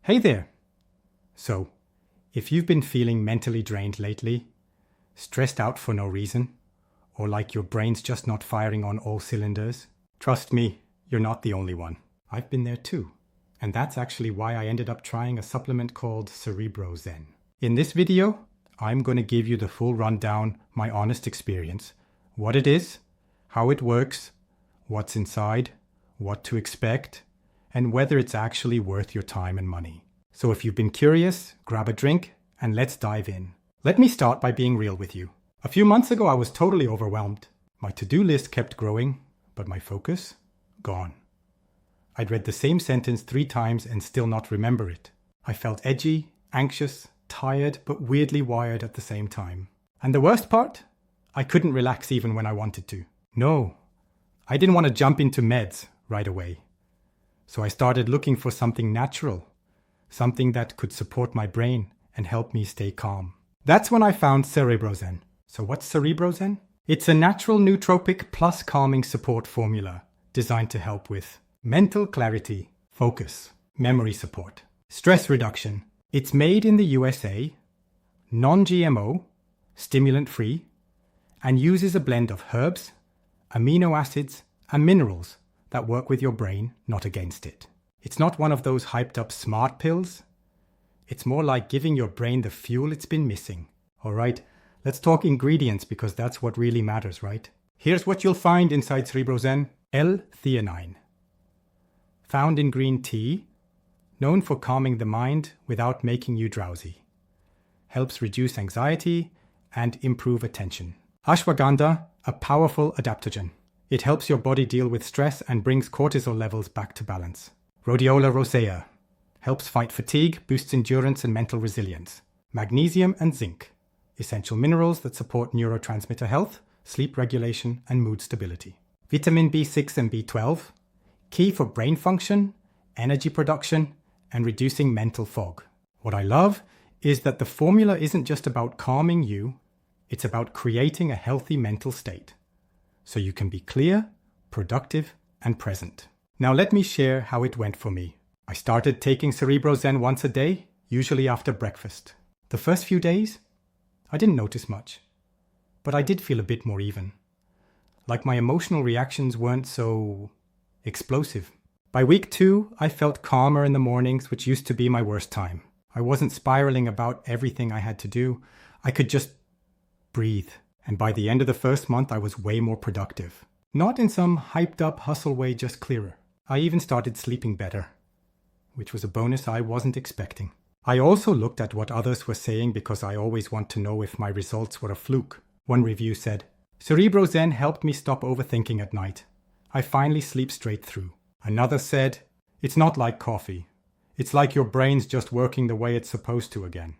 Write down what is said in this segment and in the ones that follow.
Hey there! So, if you've been feeling mentally drained lately, stressed out for no reason, or like your brain's just not firing on all cylinders, trust me, you're not the only one. I've been there too. And that's actually why I ended up trying a supplement called CerebroZen. In this video, I'm going to give you the full rundown, my honest experience, what it is, how it works, what's inside, what to expect, and whether it's actually worth your time and money. So if you've been curious, grab a drink and let's dive in. Let me start by being real with you. A few months ago, I was totally overwhelmed. My to-do list kept growing, but my focus, gone. I'd read the same sentence 3 times and still not remember it. I felt edgy, anxious, tired, but weirdly wired at the same time. And the worst part? I couldn't relax even when I wanted to. No, I didn't want to jump into meds right away. So I started looking for something natural, something that could support my brain and help me stay calm. That's when I found CerebroZen. So what's CerebroZen? It's a natural nootropic plus calming support formula designed to help with mental clarity, focus, memory support, stress reduction. It's made in the USA, non-GMO, stimulant-free, and uses a blend of herbs, amino acids, and minerals that work with your brain, not against it. It's not one of those hyped up smart pills. It's more like giving your brain the fuel it's been missing. All right, let's talk ingredients because that's what really matters, right? Here's what you'll find inside CerebroZen. L-theanine. Found in green tea, known for calming the mind without making you drowsy. Helps reduce anxiety and improve attention. Ashwagandha, a powerful adaptogen. It helps your body deal with stress and brings cortisol levels back to balance. Rhodiola rosea. Helps fight fatigue, boosts endurance and mental resilience. Magnesium and zinc. Essential minerals that support neurotransmitter health, sleep regulation, and mood stability. Vitamin B6 and B12. Key for brain function, energy production, and reducing mental fog. What I love is that the formula isn't just about calming you, it's about creating a healthy mental state. So you can be clear, productive, and present. Now let me share how it went for me. I started taking CerebroZen once a day, usually after breakfast. The first few days, I didn't notice much, but I did feel a bit more even. Like my emotional reactions weren't so explosive. By week 2, I felt calmer in the mornings, which used to be my worst time. I wasn't spiraling about everything I had to do. I could just breathe. And by the end of the first month, I was way more productive. Not in some hyped up hustle way, just clearer. I even started sleeping better, which was a bonus I wasn't expecting. I also looked at what others were saying because I always want to know if my results were a fluke. One review said, CerebroZen helped me stop overthinking at night. I finally sleep straight through. Another said, it's not like coffee. It's like your brain's just working the way it's supposed to again.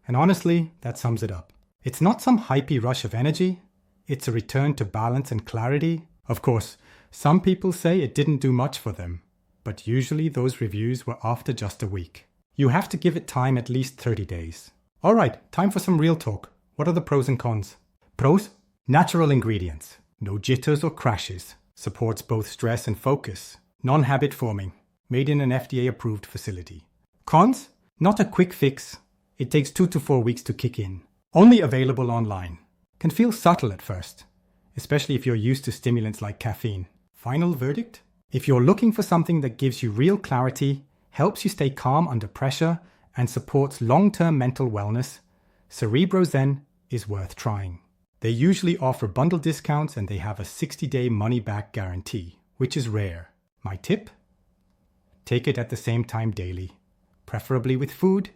And honestly, that sums it up. It's not some hypey rush of energy. It's a return to balance and clarity. Of course, some people say it didn't do much for them, but usually those reviews were after just a week. You have to give it time, at least 30 days. All right, time for some real talk. What are the pros and cons? Pros? Natural ingredients. No jitters or crashes. Supports both stress and focus. Non-habit forming. Made in an FDA-approved facility. Cons? Not a quick fix. It takes 2 to 4 weeks to kick in. Only available online. Can feel subtle at first, especially if you're used to stimulants like caffeine. Final verdict? If you're looking for something that gives you real clarity, helps you stay calm under pressure, and supports long-term mental wellness, CerebroZen is worth trying. They usually offer bundle discounts and they have a 60-day money-back guarantee, which is rare. My tip? Take it at the same time daily, preferably with food,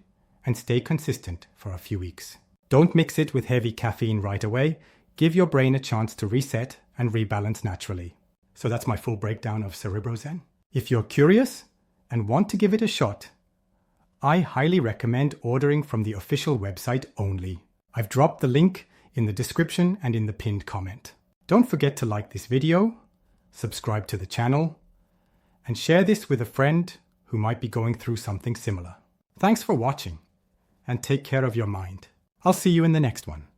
and stay consistent for a few weeks. Don't mix it with heavy caffeine right away. Give your brain a chance to reset and rebalance naturally. So that's my full breakdown of CerebroZen. If you're curious and want to give it a shot, I highly recommend ordering from the official website only. I've dropped the link in the description and in the pinned comment. Don't forget to like this video, subscribe to the channel, and share this with a friend who might be going through something similar. Thanks for watching, and take care of your mind. I'll see you in the next one.